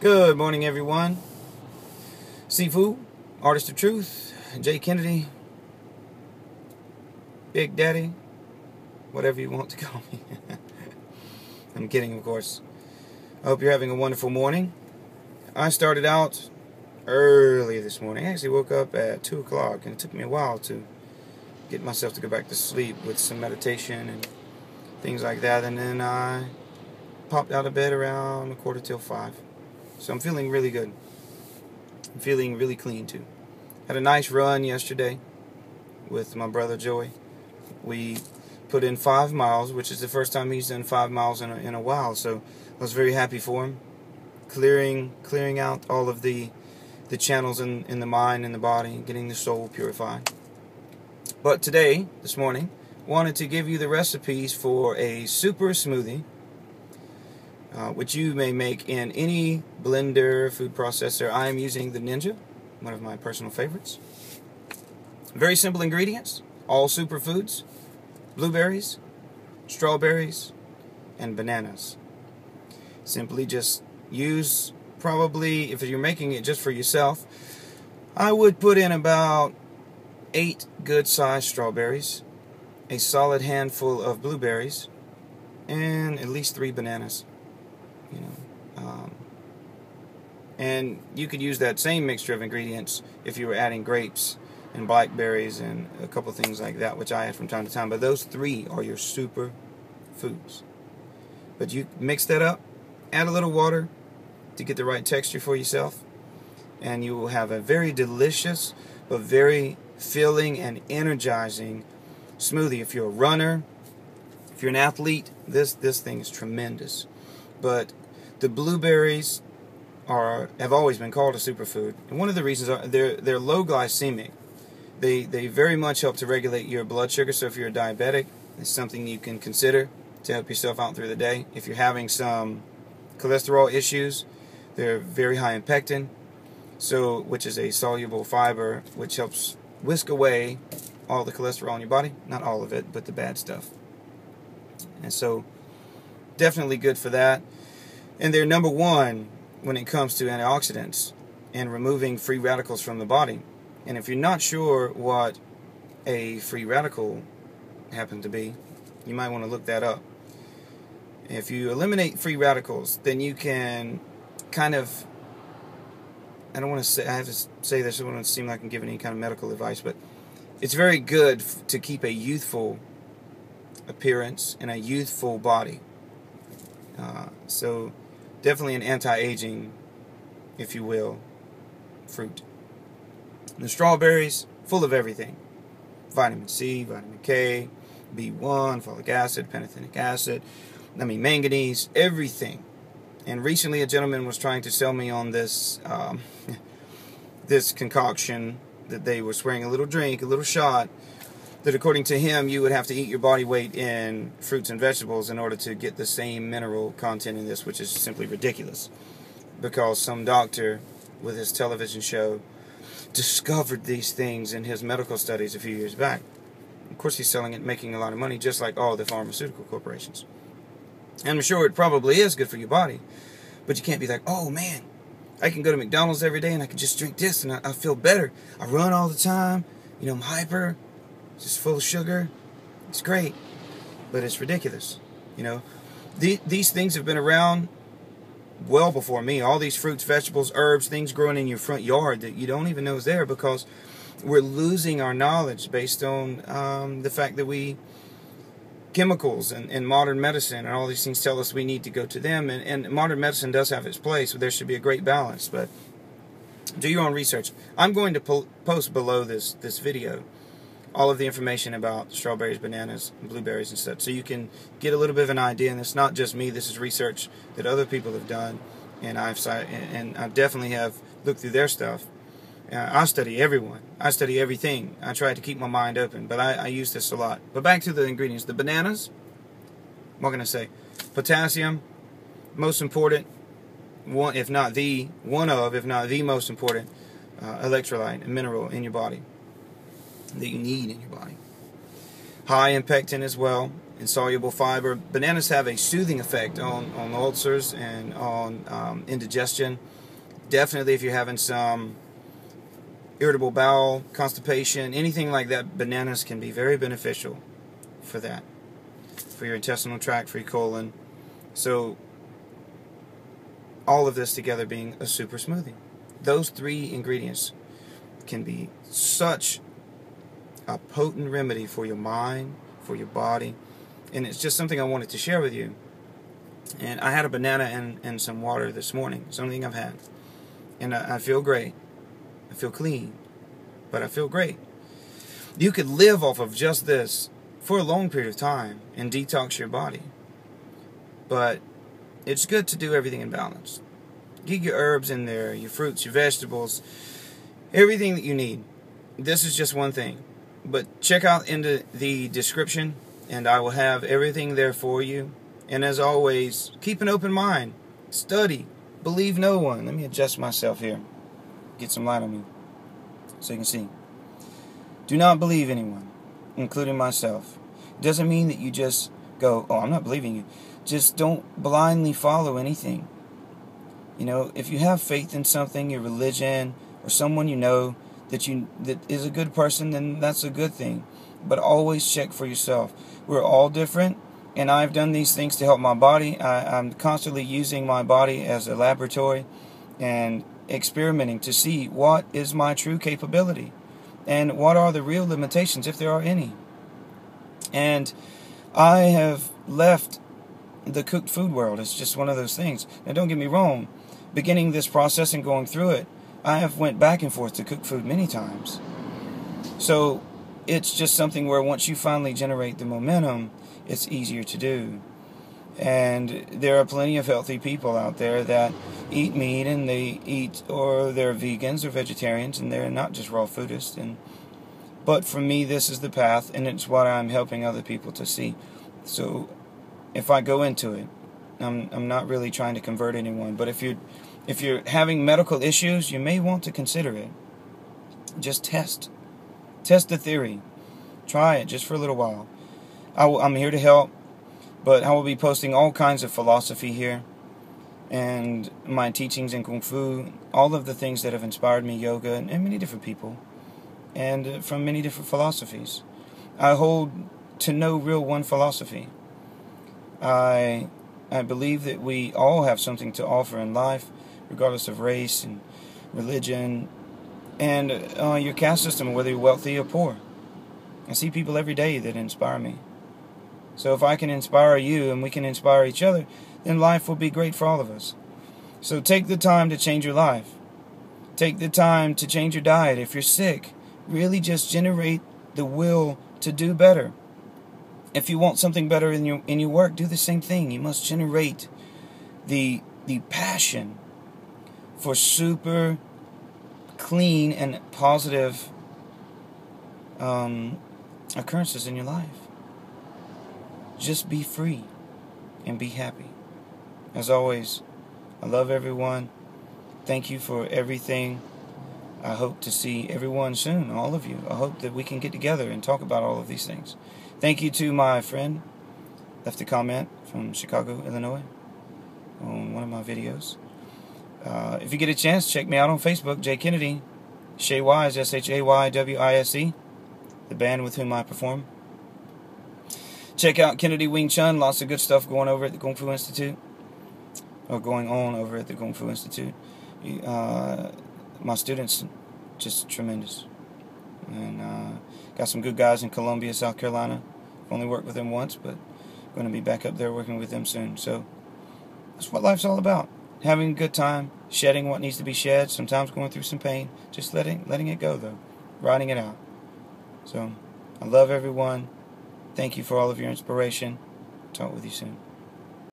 Good morning, everyone. Sifu, Artist of Truth, Jay Kennedy, Big Daddy, whatever you want to call me. I'm kidding, of course. I hope you're having a wonderful morning. I started out early this morning. I actually woke up at 2 o'clock, and it took me a while to get myself to go back to sleep with some meditation and things like that. And then I popped out of bed around 4:45. So I'm feeling really good. I'm feeling really clean too. Had a nice run yesterday with my brother Joey. We put in 5 miles, which is the first time he's done 5 miles in a while. So I was very happy for him. Clearing out all of the channels in the mind and the body, getting the soul purified. But today, this morning, wanted to give you the recipes for a super smoothie, which you may make in any blender, food processor. I am using the Ninja, one of my personal favorites. Very simple ingredients, all superfoods: blueberries, strawberries, and bananas. Simply just use, probably, if you're making it just for yourself, I would put in about 8 good-sized strawberries, a solid handful of blueberries, and at least 3 bananas. And you could use that same mixture of ingredients if you were adding grapes and blackberries and a couple things like that, which I add from time to time. But those 3 are your super foods. But you mix that up, add a little water to get the right texture for yourself, and you will have a very delicious but very filling and energizing smoothie. If you're a runner, if you're an athlete, this thing is tremendous. But the blueberries have always been called a superfood, and one of the reasons are they're low glycemic. They very much help to regulate your blood sugar. So if you're a diabetic, it's something you can consider to help yourself out through the day. If you're having some cholesterol issues, they're very high in pectin, which is a soluble fiber which helps whisk away all the cholesterol in your body. Not all of it, but the bad stuff. And so definitely good for that. And they're number one when it comes to antioxidants and removing free radicals from the body. And if you're not sure what a free radical happens to be, you might want to look that up. If you eliminate free radicals, then you can kind of, I have to say this, I don't want to seem like I'm giving any kind of medical advice, but it's very good to keep a youthful appearance and a youthful body. So definitely an anti-aging, if you will, fruit. The strawberries, full of everything: vitamin C, vitamin K, B1, folic acid, pantothenic acid, manganese, everything. And recently a gentleman was trying to sell me on this this concoction that they were swearing a little drink, a little shot, that according to him you would have to eat your body weight in fruits and vegetables in order to get the same mineral content in this, which is simply ridiculous, because some doctor with his television show discovered these things in his medical studies a few years back. Of course he's selling it, making a lot of money, just like all the pharmaceutical corporations. And I'm sure it probably is good for your body, but you can't be like, oh man, I can go to McDonald's every day and I can just drink this and I feel better. I run all the time, I'm hyper, just full of sugar. It's great, but it's ridiculous. These things have been around well before me. All these fruits, vegetables, herbs, things growing in your front yard that you don't even know is there, because we're losing our knowledge based on the fact that chemicals and modern medicine and all these things tell us we need to go to them. And modern medicine does have its place, so there should be a great balance. But do your own research. I'm going to post below this video all of the information about strawberries, bananas, and blueberries and such, so you can get a little bit of an idea. And it's not just me. This is research that other people have done, and I definitely have looked through their stuff. I study everyone. I study everything. I try to keep my mind open, but I use this a lot. But back to the ingredients. The bananas, what can I say? Potassium, most important, if not the most important electrolyte and mineral in your body that you need in your body. High in pectin as well, insoluble fiber. Bananas have a soothing effect on ulcers and on indigestion. Definitely if you're having some irritable bowel, constipation, anything like that, bananas can be very beneficial for that, for your intestinal tract, for your colon. So all of this together being a super smoothie. Those three ingredients can be such a potent remedy for your mind, for your body, and it's just something I wanted to share with you. And I had a banana and some water this morning, something I've had, and I feel great. I feel clean, but I feel great. You could live off of just this for a long period of time and detox your body, but it's good to do everything in balance. Get your herbs in there, your fruits, your vegetables, everything that you need. This is just one thing, but check out into the description and I will have everything there for you. And as always, keep an open mind, study, believe no one. Let me adjust myself here, get some light on me so you can see. Do not believe anyone, including myself. It doesn't mean that you just go, oh, I'm not believing you. Just don't blindly follow anything. You know, if you have faith in something, your religion, or someone you know that is a good person, then that's a good thing. But always check for yourself. We're all different, and I've done these things to help my body. I'm constantly using my body as a laboratory and experimenting to see what is my true capability and what are the real limitations, if there are any. And I have left the cooked food world. It's just one of those things. Now, don't get me wrong. Beginning this process and going through it, I have went back and forth to cook food many times. So it's just something where once you finally generate the momentum, it's easier to do. And there are plenty of healthy people out there that eat meat and they eat, or they're vegans or vegetarians, and they're not just raw foodists. But for me, this is the path, and it's what I'm helping other people to see. So if I go into it, I'm not really trying to convert anyone, but if you're having medical issues, you may want to consider it. Just test the theory. Try it just for a little while. I'm here to help, but I will be posting all kinds of philosophy here, and my teachings in Kung Fu, all of the things that have inspired me, yoga, and many different people, and from many different philosophies. I hold to no real one philosophy. I believe that we all have something to offer in life, regardless of race and religion and your caste system, whether you're wealthy or poor. I see people every day that inspire me. So if I can inspire you and we can inspire each other, then life will be great for all of us. So take the time to change your life. Take the time to change your diet. If you're sick, really just generate the will to do better. If you want something better in your work, do the same thing. You must generate the passion for super clean and positive occurrences in your life. Just be free and be happy. As always, I love everyone. Thank you for everything. I hope to see everyone soon, all of you. I hope that we can get together and talk about all of these things. Thank you to my friend, left a comment from Chicago, Illinois, on one of my videos. If you get a chance, check me out on Facebook, Jay Kennedy, Shaywise, Shaywise, the band with whom I perform. Check out Kennedy Wing Chun, lots of good stuff going over at the Kung Fu Institute, or going on over at the Kung Fu Institute. My students, just tremendous. And got some good guys in Columbia, South Carolina. Only worked with them once, but going to be back up there working with them soon. So that's what life's all about. Having a good time, shedding what needs to be shed, sometimes going through some pain, just letting it go, though, riding it out. So I love everyone. Thank you for all of your inspiration. Talk with you soon.